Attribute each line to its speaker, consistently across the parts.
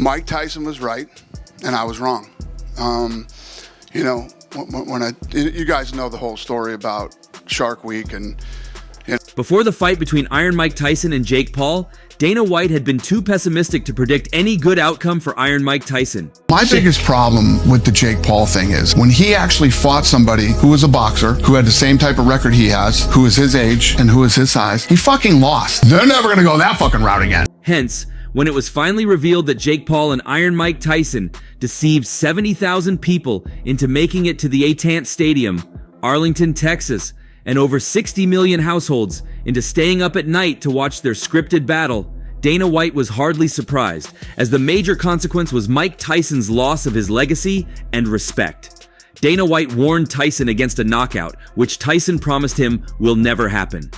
Speaker 1: Mike Tyson was right, and I was wrong. You know, you guys know the whole story about Shark Week and.
Speaker 2: Before the fight between Iron Mike Tyson and Jake Paul, Dana White had been too pessimistic to predict any good outcome for Iron Mike Tyson.
Speaker 1: My biggest problem with the Jake Paul thing is when he actually fought somebody who was a boxer, who had the same type of record he has, who was his age and who was his size, he fucking lost. They're never gonna go that fucking route again.
Speaker 2: Hence, when it was finally revealed that Jake Paul and Iron Mike Tyson deceived 70,000 people into making it to the Atant Stadium, Arlington, Texas, and over 60 million households into staying up at night to watch their scripted battle, Dana White was hardly surprised, as the major consequence was Mike Tyson's loss of his legacy and respect. Dana White warned Tyson against a knockout, which Tyson promised him will never happen.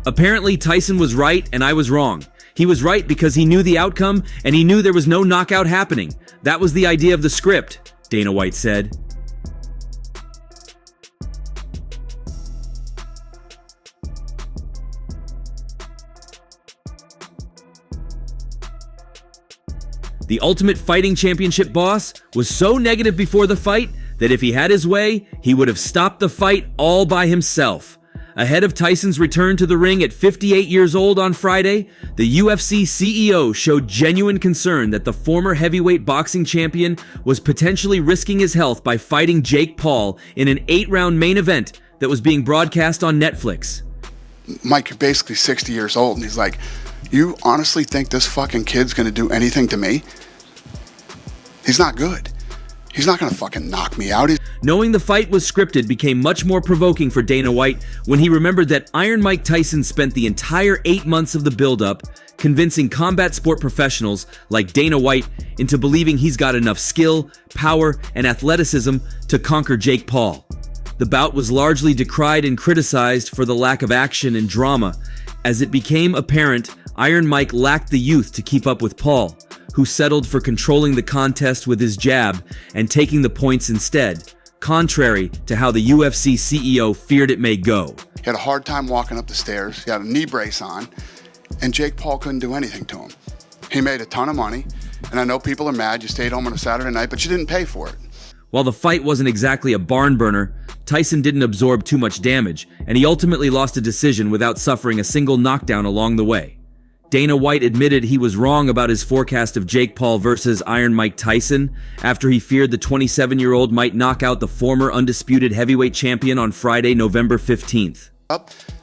Speaker 2: Apparently, Tyson was right and I was wrong. He was right because he knew the outcome and he knew there was no knockout happening. That was the idea of the script, Dana White said. The Ultimate Fighting Championship boss was so negative before the fight that if he had his way, he would have stopped the fight all by himself. Ahead of Tyson's return to the ring at 58 years old on Friday, the UFC CEO showed genuine concern that the former heavyweight boxing champion was potentially risking his health by fighting Jake Paul in an 8-round main event that was being broadcast on Netflix.
Speaker 1: Mike, you're basically 60 years old, and he's like, you honestly think this fucking kid's gonna do anything to me? He's not good. He's not gonna fucking knock me out.
Speaker 2: Knowing the fight was scripted became much more provoking for Dana White when he remembered that Iron Mike Tyson spent the entire 8 months of the build-up convincing combat sport professionals like Dana White into believing he's got enough skill, power, and athleticism to conquer Jake Paul. The bout was largely decried and criticized for the lack of action and drama. As it became apparent, Iron Mike lacked the youth to keep up with Paul, who settled for controlling the contest with his jab and taking the points instead, contrary to how the UFC CEO feared it may go.
Speaker 1: He had a hard time walking up the stairs, he had a knee brace on, and Jake Paul couldn't do anything to him. He made a ton of money, and I know people are mad you stayed home on a Saturday night, but you didn't pay for it.
Speaker 2: While the fight wasn't exactly a barn burner, Tyson didn't absorb too much damage, and he ultimately lost a decision without suffering a single knockdown along the way. Dana White admitted he was wrong about his forecast of Jake Paul versus Iron Mike Tyson after he feared the 27-year-old might knock out the former undisputed heavyweight champion on Friday, November 15th.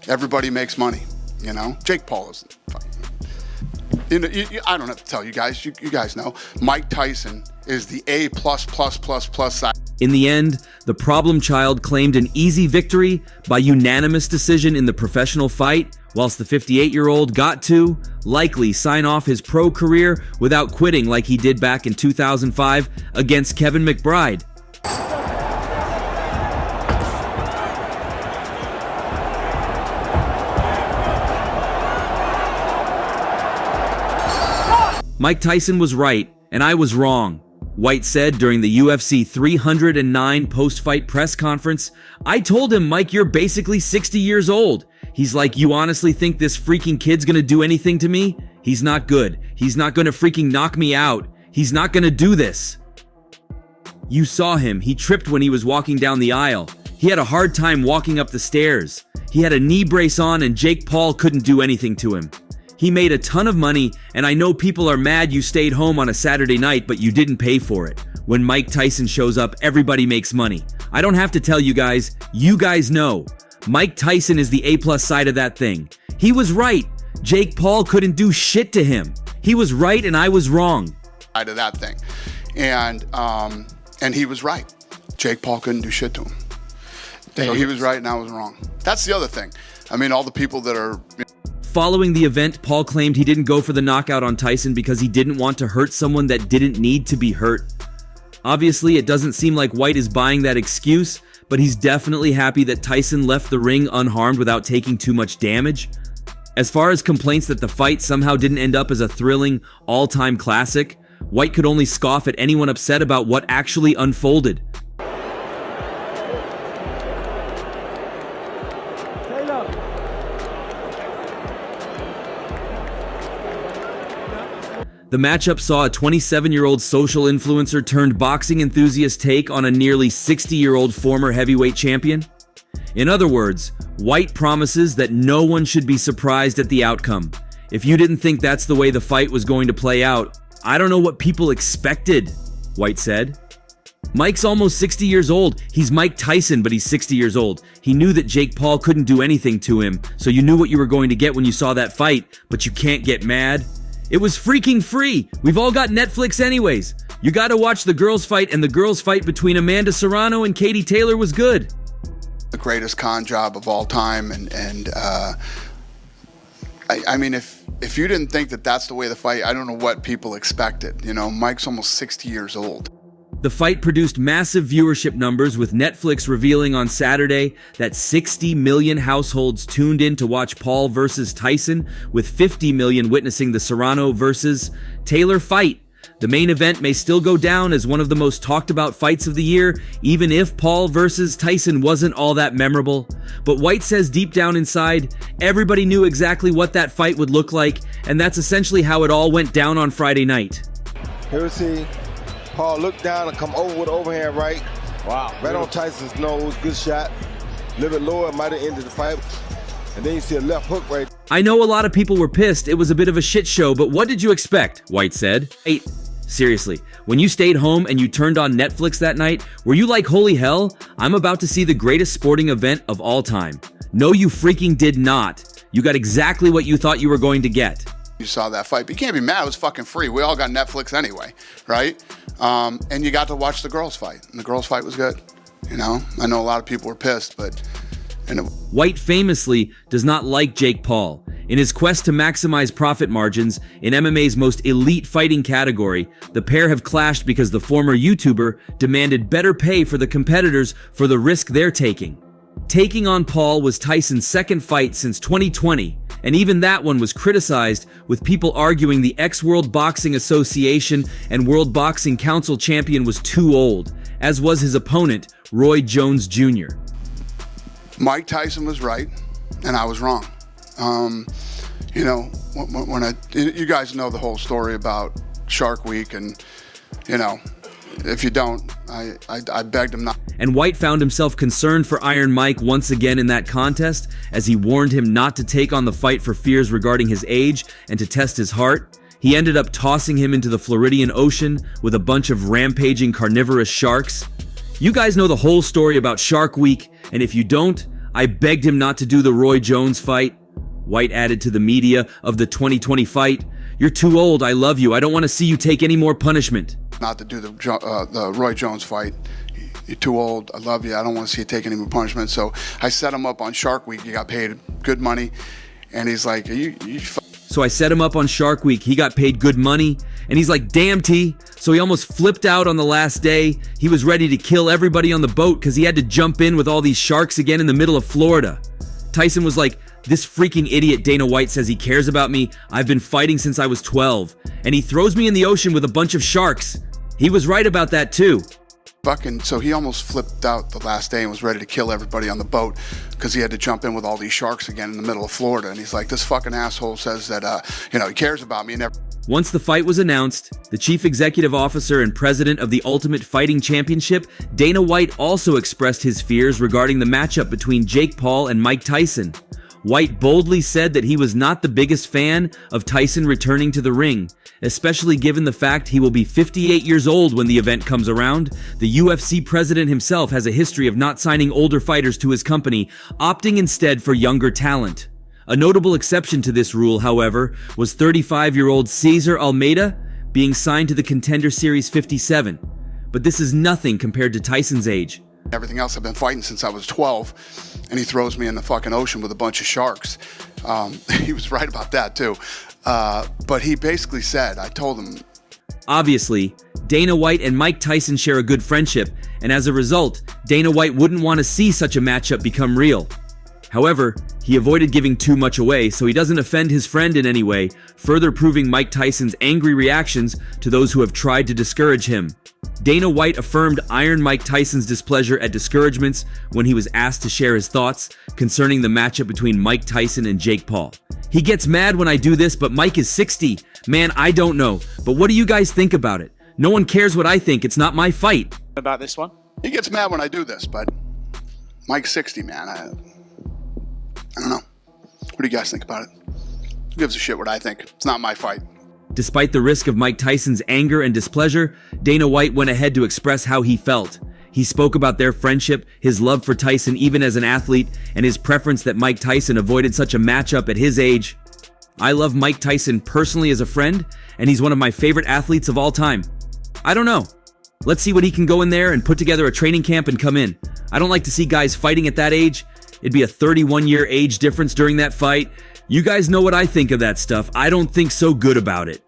Speaker 1: Everybody makes money, you know? Jake Paul is... You know, I don't have to tell you guys. You guys know. Mike Tyson is the A++++ side.
Speaker 2: In the end, the problem child claimed an easy victory by unanimous decision in the professional fight, whilst the 58-year-old got to, likely, sign off his pro career without quitting like he did back in 2005 against Kevin McBride. Mike Tyson was right, and I was wrong, White said during the UFC 309 post-fight press conference. I told him, Mike, you're basically 60 years old. He's like, you honestly think this freaking kid's gonna do anything to me? He's not good. He's not gonna freaking knock me out. He's not gonna do this. You saw him. He tripped when he was walking down the aisle. He had a hard time walking up the stairs. He had a knee brace on and Jake Paul couldn't do anything to him. He made a ton of money, and I know people are mad you stayed home on a Saturday night, but you didn't pay for it. When Mike Tyson shows up, everybody makes money. I don't have to tell you guys know. Mike Tyson is the A+ side of that thing. He was right. Jake Paul couldn't do shit to him. He was right and I was wrong.
Speaker 1: Side of that thing. And he was right. Jake Paul couldn't do shit to him. So he was right and I was wrong. That's the other thing. I mean, all the people that are...
Speaker 2: Following the event, Paul claimed he didn't go for the knockout on Tyson because he didn't want to hurt someone that didn't need to be hurt. Obviously, it doesn't seem like White is buying that excuse, but he's definitely happy that Tyson left the ring unharmed without taking too much damage. As far as complaints that the fight somehow didn't end up as a thrilling, all-time classic, White could only scoff at anyone upset about what actually unfolded. The matchup saw a 27-year-old social influencer turned boxing enthusiast take on a nearly 60-year-old former heavyweight champion. In other words, White promises that no one should be surprised at the outcome. If you didn't think that's the way the fight was going to play out, I don't know what people expected, White said. Mike's almost 60 years old. He's Mike Tyson, but he's 60 years old. He knew that Jake Paul couldn't do anything to him, so you knew what you were going to get when you saw that fight, but you can't get mad. It was freaking free. We've all got Netflix anyways. You gotta watch the girls fight, and the girls fight between Amanda Serrano and Katie Taylor was good.
Speaker 1: The greatest con job of all time, I mean, if you didn't think that that's the way the fight, I don't know what people expected. You know, Mike's almost 60 years old.
Speaker 2: The fight produced massive viewership numbers, with Netflix revealing on Saturday that 60 million households tuned in to watch Paul versus Tyson, with 50 million witnessing the Serrano versus Taylor fight. The main event may still go down as one of the most talked about fights of the year, even if Paul versus Tyson wasn't all that memorable. But White says deep down inside, everybody knew exactly what that fight would look like, and that's essentially how it all went down on Friday night.
Speaker 3: Here we see Paul look down and come over with an overhand right.
Speaker 4: Wow.
Speaker 3: Right on Tyson's nose, good shot. A little bit lower, might have ended the fight. And then you see a left hook right.
Speaker 2: I know a lot of people were pissed. It was a bit of a shit show, but what did you expect? White said. Hey, seriously, when you stayed home and you turned on Netflix that night, were you like, holy hell, I'm about to see the greatest sporting event of all time? No, you freaking did not. You got exactly what you thought you were going to get.
Speaker 1: You saw that fight, but you can't be mad. It was fucking free. We all got Netflix anyway, right? And you got to watch the girls fight, and the girls fight was good. You know, I know a lot of people were pissed, but
Speaker 2: White famously does not like Jake Paul. In his quest to maximize profit margins in MMA's most elite fighting category, the pair have clashed because the former YouTuber demanded better pay for the competitors for the risk they're taking. Taking on Paul was Tyson's second fight since 2020, and even that one was criticized, with people arguing the ex-World Boxing Association and World Boxing Council champion was too old, as was his opponent, Roy Jones Jr.
Speaker 1: Mike Tyson was right, and I was wrong. You know, you guys know the whole story about Shark Week, and you know, if you don't, I begged him not.
Speaker 2: And White found himself concerned for Iron Mike once again in that contest, as he warned him not to take on the fight for fears regarding his age and to test his heart. He ended up tossing him into the Floridian Ocean with a bunch of rampaging carnivorous sharks. You guys know the whole story about Shark Week, and if you don't, I begged him not to do the Roy Jones fight. White added to the media of the 2020 fight, "You're too old, I love you, I don't want to see you take any more punishment."
Speaker 1: Not to do the Roy Jones fight. You're too old, I love you, I don't want to see you take any more punishment. So I set him up on Shark Week, he got paid good money, and he's like,
Speaker 2: So I set him up on Shark Week, he got paid good money, and he's like, damn T. So he almost flipped out on the last day. He was ready to kill everybody on the boat because he had to jump in with all these sharks again in the middle of Florida. Tyson was like, "This freaking idiot Dana White says he cares about me. I've been fighting since I was 12. And he throws me in the ocean with a bunch of sharks." He was right about that too.
Speaker 1: So he almost flipped out the last day and was ready to kill everybody on the boat because he had to jump in with all these sharks again in the middle of Florida. And he's like, this fucking asshole says that, you know, he cares about me.
Speaker 2: Once the fight was announced, the chief executive officer and president of the Ultimate Fighting Championship, Dana White, also expressed his fears regarding the matchup between Jake Paul and Mike Tyson. White boldly said that he was not the biggest fan of Tyson returning to the ring, especially given the fact he will be 58 years old when the event comes around. The UFC president himself has a history of not signing older fighters to his company, opting instead for younger talent. A notable exception to this rule, however, was 35-year-old Cesar Almeida being signed to the Contender Series 57. But this is nothing compared to Tyson's age.
Speaker 1: Everything else I've been fighting since I was 12, and he throws me in the fucking ocean with a bunch of sharks. He was right about that too. But he basically said, I told him.
Speaker 2: Obviously, Dana White and Mike Tyson share a good friendship, and as a result, Dana White wouldn't want to see such a matchup become real. However, he avoided giving too much away so he doesn't offend his friend in any way, further proving Mike Tyson's angry reactions to those who have tried to discourage him. Dana White affirmed Iron Mike Tyson's displeasure at discouragements when he was asked to share his thoughts concerning the matchup between Mike Tyson and Jake Paul. He gets mad when I do this, but Mike is 60. Man, I don't know. But what do you guys think about it? No one cares what I think. It's not my fight.
Speaker 4: About this one?
Speaker 1: He gets mad when I do this, but Mike's 60, man. I don't know. What do you guys think about it? Who gives a shit what I think? It's not my fight.
Speaker 2: Despite the risk of Mike Tyson's anger and displeasure, Dana White went ahead to express how he felt. He spoke about their friendship, his love for Tyson even as an athlete, and his preference that Mike Tyson avoided such a matchup at his age. I love Mike Tyson personally as a friend, and he's one of my favorite athletes of all time. I don't know. Let's see what he can go in there and put together a training camp and come in. I don't like to see guys fighting at that age. It'd be a 31-year age difference during that fight. You guys know what I think of that stuff. I don't think so good about it.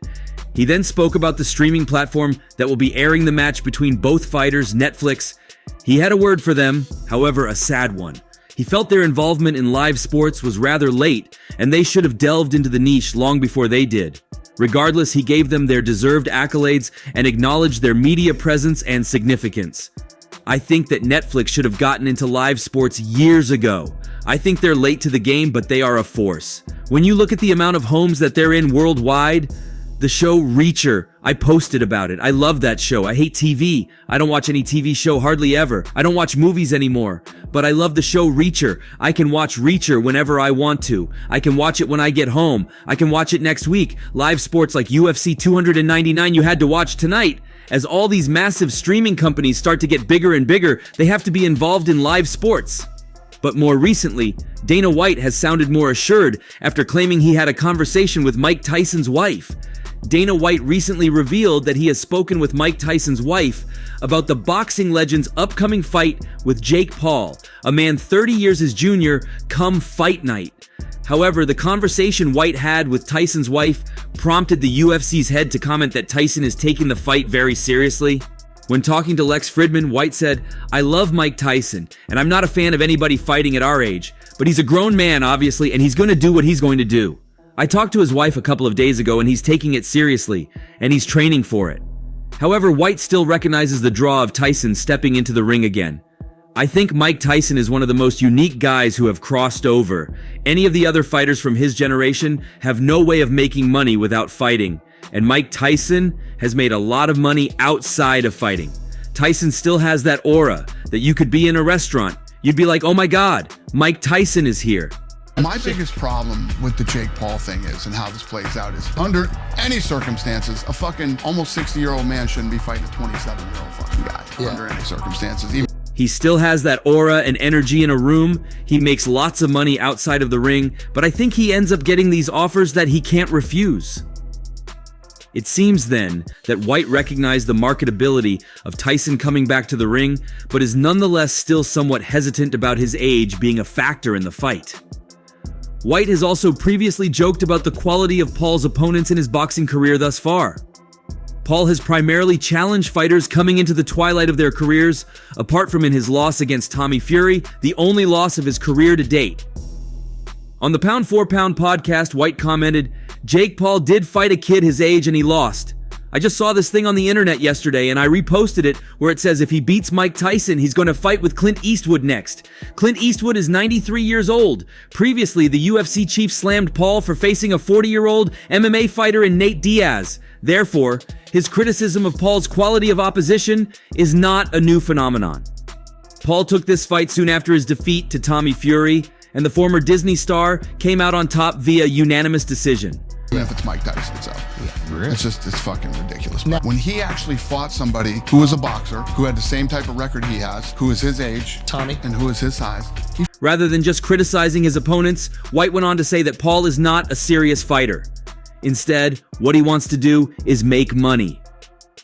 Speaker 2: He then spoke about the streaming platform that will be airing the match between both fighters, Netflix. He had a word for them, however, a sad one. He felt their involvement in live sports was rather late, and they should have delved into the niche long before they did. Regardless, he gave them their deserved accolades and acknowledged their media presence and significance. I think that Netflix should have gotten into live sports years ago. I think they're late to the game, but they are a force. When you look at the amount of homes that they're in worldwide, the show Reacher, I posted about it. I love that show. I hate TV. I don't watch any TV show hardly ever. I don't watch movies anymore. But I love the show Reacher. I can watch Reacher whenever I want to. I can watch it when I get home. I can watch it next week. Live sports like UFC 299 you had to watch tonight. As all these massive streaming companies start to get bigger and bigger, they have to be involved in live sports. But more recently, Dana White has sounded more assured after claiming he had a conversation with Mike Tyson's wife. Dana White recently revealed that he has spoken with Mike Tyson's wife about the boxing legend's upcoming fight with Jake Paul, a man 30 years his junior, come fight night. However, the conversation White had with Tyson's wife prompted the UFC's head to comment that Tyson is taking the fight very seriously. When talking to Lex Fridman, White said, "I love Mike Tyson, and I'm not a fan of anybody fighting at our age, but he's a grown man, obviously, and he's going to do what he's going to do. I talked to his wife a couple of days ago, and he's taking it seriously, and he's training for it." However, White still recognizes the draw of Tyson stepping into the ring again. "I think Mike Tyson is one of the most unique guys who have crossed over. Any of the other fighters from his generation have no way of making money without fighting. And Mike Tyson has made a lot of money outside of fighting. Tyson still has that aura that you could be in a restaurant. You'd be like, oh my God, Mike Tyson is here."
Speaker 1: My biggest problem with the Jake Paul thing is, and how this plays out, is under any circumstances, a fucking almost 60-year-old man shouldn't be fighting a 27-year-old fucking guy. Yeah. Under any circumstances.
Speaker 2: He still has that aura and energy in a room. He makes lots of money outside of the ring, but I think he ends up getting these offers that he can't refuse. It seems then that White recognized the marketability of Tyson coming back to the ring, but is nonetheless still somewhat hesitant about his age being a factor in the fight. White has also previously joked about the quality of Paul's opponents in his boxing career thus far. Paul has primarily challenged fighters coming into the twilight of their careers, apart from in his loss against Tommy Fury, the only loss of his career to date. On the Pound for Pound podcast, White commented, "Jake Paul did fight a kid his age and he lost. I just saw this thing on the internet yesterday and I reposted it where it says if he beats Mike Tyson, he's going to fight with Clint Eastwood next. Clint Eastwood is 93 years old. Previously, the UFC chief slammed Paul for facing a 40-year-old MMA fighter in Nate Diaz. Therefore, his criticism of Paul's quality of opposition is not a new phenomenon." Paul took this fight soon after his defeat to Tommy Fury, and the former Disney star came out on top via unanimous decision.
Speaker 1: Even if it's Mike Tyson, so it's fucking ridiculous. When he actually fought somebody who was a boxer, who had the same type of record he has, who is his age,
Speaker 4: Tommy,
Speaker 1: and who is his size.
Speaker 2: Rather than just criticizing his opponents, White went on to say that Paul is not a serious fighter. Instead, what he wants to do is make money.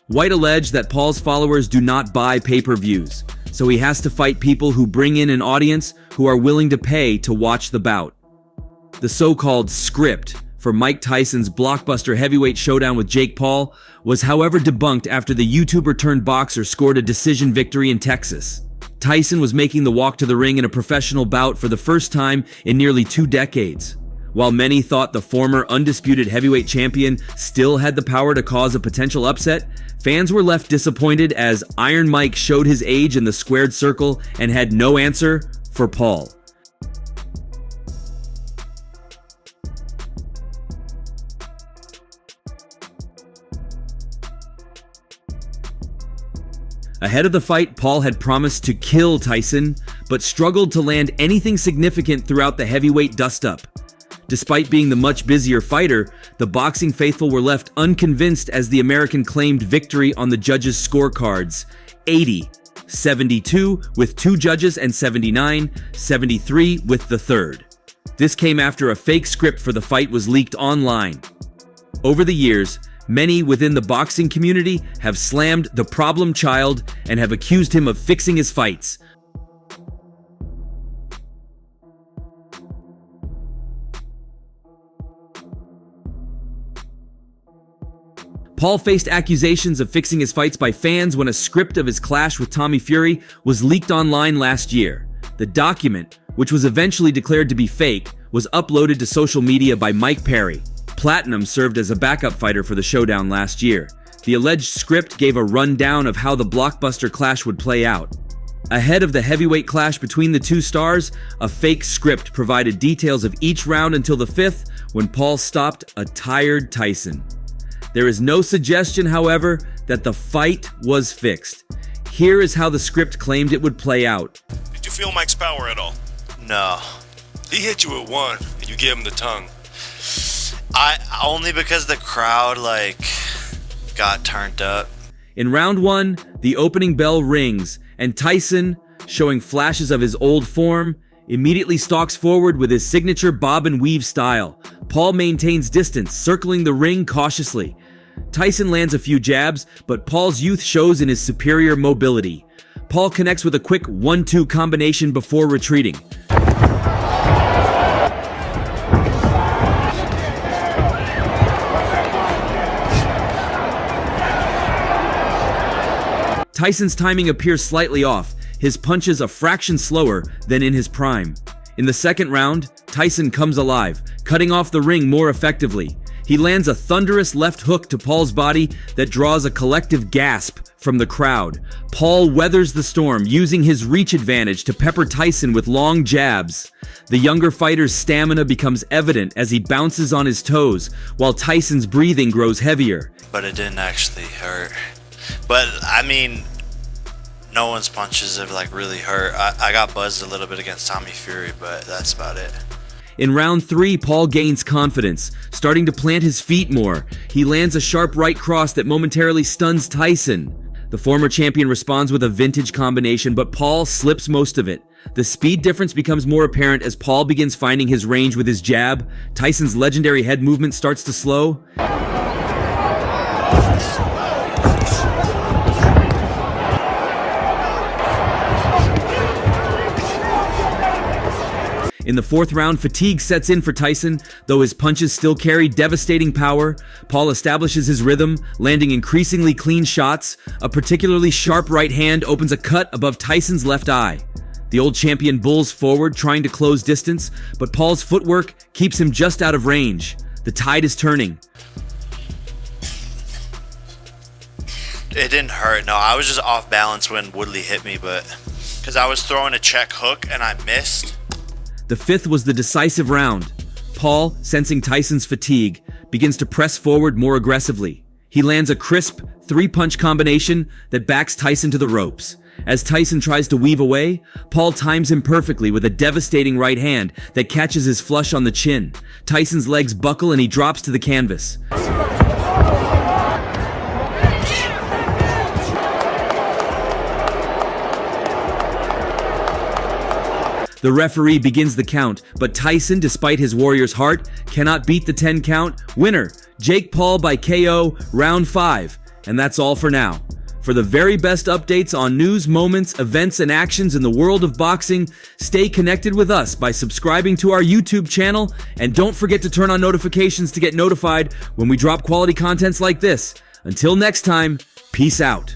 Speaker 2: White alleged that Paul's followers do not buy pay-per-views, so he has to fight people who bring in an audience who are willing to pay to watch the bout. The so-called script for Mike Tyson's blockbuster heavyweight showdown with Jake Paul was however debunked after the YouTuber turned boxer scored a decision victory in Texas. Tyson was making the walk to the ring in a professional bout for the first time in nearly 2 decades. While many thought the former undisputed heavyweight champion still had the power to cause a potential upset, fans were left disappointed as Iron Mike showed his age in the squared circle and had no answer for Paul. Ahead of the fight, Paul had promised to kill Tyson, but struggled to land anything significant throughout the heavyweight dust-up. Despite being the much busier fighter, the boxing faithful were left unconvinced as the American claimed victory on the judges' scorecards, 80-72 with 2 judges and 79-73 with the third. This came after a fake script for the fight was leaked online. Over the years, many within the boxing community have slammed the problem child and have accused him of fixing his fights. Paul faced accusations of fixing his fights by fans when a script of his clash with Tommy Fury was leaked online last year. The document, which was eventually declared to be fake, was uploaded to social media by Mike Perry. Platinum served as a backup fighter for the showdown last year. The alleged script gave a rundown of how the blockbuster clash would play out. Ahead of the heavyweight clash between the two stars, a fake script provided details of each round until the 5th, when Paul stopped a tired Tyson. There is no suggestion, however, that the fight was fixed. Here is how the script claimed it would play out.
Speaker 4: Did you feel Mike's power at all?
Speaker 5: No.
Speaker 4: He hit you with one, and you gave him the tongue.
Speaker 5: Only because the crowd, got turned up.
Speaker 2: In round 1, the opening bell rings, and Tyson, showing flashes of his old form, immediately stalks forward with his signature bob and weave style. Paul maintains distance, circling the ring cautiously. Tyson lands a few jabs, but Paul's youth shows in his superior mobility. Paul connects with a quick 1-2 combination before retreating. Tyson's timing appears slightly off, his punches a fraction slower than in his prime. In the second round, Tyson comes alive, cutting off the ring more effectively. He lands a thunderous left hook to Paul's body that draws a collective gasp from the crowd. Paul weathers the storm, using his reach advantage to pepper Tyson with long jabs. The younger fighter's stamina becomes evident as he bounces on his toes, while Tyson's breathing grows heavier.
Speaker 5: But it didn't actually hurt. But, no one's punches have really hurt. I got buzzed a little bit against Tommy Fury, but that's about it.
Speaker 2: In round 3, Paul gains confidence, starting to plant his feet more. He lands a sharp right cross that momentarily stuns Tyson. The former champion responds with a vintage combination, but Paul slips most of it. The speed difference becomes more apparent as Paul begins finding his range with his jab. Tyson's legendary head movement starts to slow. In the 4th round, fatigue sets in for Tyson, though his punches still carry devastating power. Paul establishes his rhythm, landing increasingly clean shots. A particularly sharp right hand opens a cut above Tyson's left eye. The old champion bulls forward, trying to close distance, but Paul's footwork keeps him just out of range. The tide is turning.
Speaker 5: It didn't hurt, no. I was just off balance when Woodley hit me, but because I was throwing a check hook and I missed.
Speaker 2: The 5th was the decisive round. Paul, sensing Tyson's fatigue, begins to press forward more aggressively. He lands a crisp 3-punch combination that backs Tyson to the ropes. As Tyson tries to weave away, Paul times him perfectly with a devastating right hand that catches his flush on the chin. Tyson's legs buckle and he drops to the canvas. The referee begins the count, but Tyson, despite his warrior's heart, cannot beat the 10 count. Winner, Jake Paul by KO, round 5. And that's all for now. For the very best updates on news, moments, events, and actions in the world of boxing, stay connected with us by subscribing to our YouTube channel, and don't forget to turn on notifications to get notified when we drop quality contents like this. Until next time, peace out.